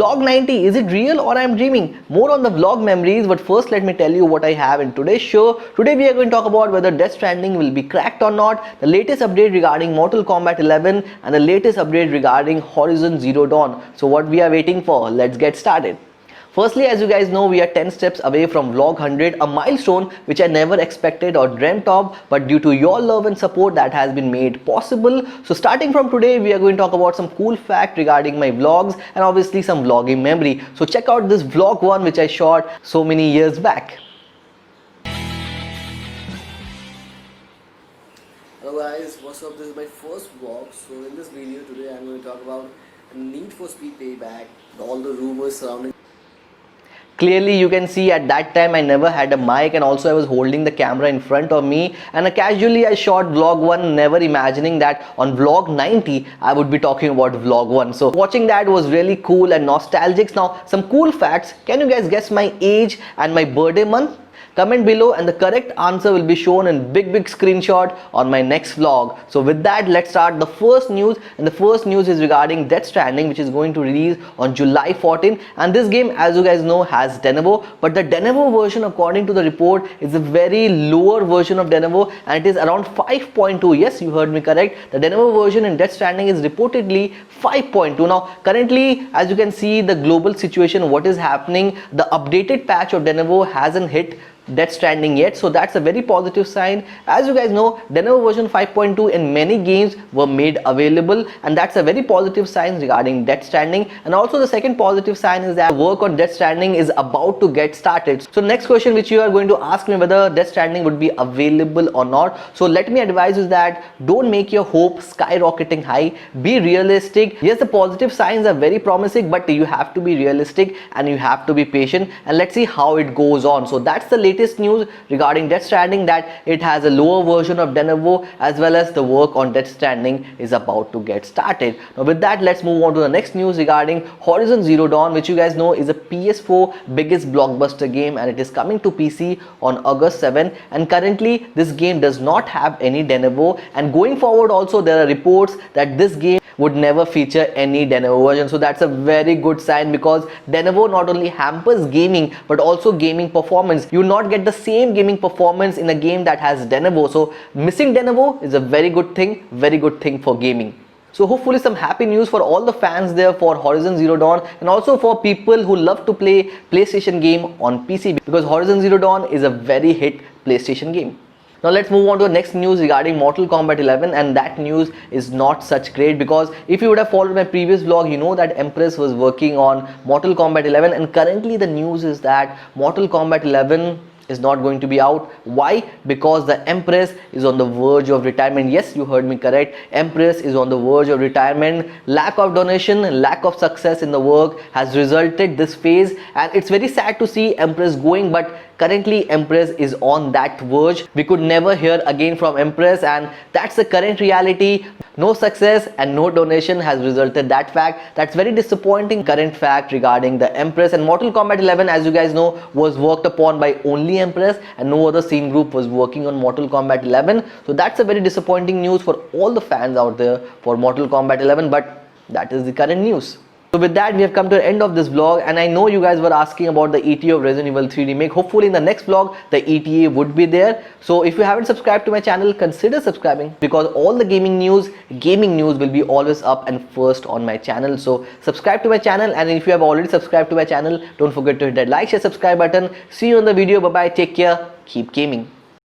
Vlog 90, is it real or I'm dreaming? More on the vlog memories, but first let me tell you what I have in today's show. Today we are going to talk about whether Death Stranding will be cracked or not, the latest update regarding Mortal Kombat 11 and the latest update regarding Horizon Zero Dawn. So what we are waiting for? Let's get started. Firstly, as you guys know, we are 10 steps away from vlog 100, a milestone which I never expected or dreamt of, but due to your love and support that has been made possible. So starting from today, we are going to talk about some cool fact regarding my vlogs and obviously some vlogging memory. So check out this vlog one which I shot so many years back. Hello guys, what's up? This is my first vlog. So in this video today I'm going to talk about Need for Speed Payback, all the rumors surrounding. Clearly you can see at that time I never had a mic, and also I was holding the camera in front of me, and casually I shot vlog 1, never imagining that on vlog 90 I would be talking about vlog 1. So watching that was really cool and nostalgic. Now some cool facts. Can you guys guess my age and my birthday month? Comment below and the correct answer will be shown in big screenshot on my next vlog. So with that, let's start the first news, and the first news is regarding Death Stranding, which is going to release on July 14, and this game, as you guys know, has Denuvo, but the Denuvo version according to the report is a very lower version of Denuvo, and it is around 5.2. Yes, you heard me correct. The Denuvo version in Death Stranding is reportedly 5.2. Now currently, as you can see, the global situation, what is happening, the updated patch of Denuvo hasn't hit Death Stranding yet, so that's a very positive sign. As you guys know, Denuvo version 5.2 in many games were made available, and that's a very positive sign regarding Death Stranding. And also the second positive sign is that work on Death Stranding is about to get started. So next question which you are going to ask me, whether Death Stranding would be available or not. So let me advise you that don't make your hope skyrocketing high, be realistic. Yes, the positive signs are very promising, but you have to be realistic and you have to be patient, and let's see how it goes on. So that's the latest news regarding Death Stranding, that it has a lower version of Denuvo, as well as the work on Death Stranding is about to get started. Now with that, let's move on to the next news regarding Horizon Zero Dawn, which you guys know is a PS4 biggest blockbuster game, and it is coming to PC on August 7, and currently this game does not have any Denuvo, and going forward also there are reports that this game would never feature any Denuvo version. So that's a very good sign, because Denuvo not only hampers gaming but also gaming performance. You will not get the same gaming performance in a game that has Denuvo. So missing Denuvo is a very good thing for gaming. So hopefully some happy news for all the fans there for Horizon Zero Dawn, and also for people who love to play PlayStation game on PC, because Horizon Zero Dawn is a very hit PlayStation game. Now let's move on to the next news regarding Mortal Kombat 11, and that news is not such great, because if you would have followed my previous vlog, you know that Empress was working on Mortal Kombat 11, and currently the news is that Mortal Kombat 11 is not going to be out. Why? Because the Empress is on the verge of retirement. Yes, you heard me correct. Empress is on the verge of retirement. Lack of donation, lack of success in the work has resulted this phase, and it's very sad to see Empress going, but currently Empress is on that verge. We could never hear again from Empress, and that's the current reality. No success and no donation has resulted that fact. That's very disappointing current fact regarding the Empress. And Mortal Kombat 11, as you guys know, was worked upon by only Empress, and no other scene group was working on Mortal Kombat 11. So that's a very disappointing news for all the fans out there for Mortal Kombat 11, but that is the current news. So with that, we have come to the end of this vlog, and I know you guys were asking about the ETA of Resident Evil 3 Remake. Hopefully in the next vlog the ETA would be there. So if you haven't subscribed to my channel, consider subscribing, because all the gaming news will be always up and first on my channel. So subscribe to my channel, and if you have already subscribed to my channel, don't forget to hit that like, share, subscribe button. See you in the video. Bye bye, take care, keep gaming.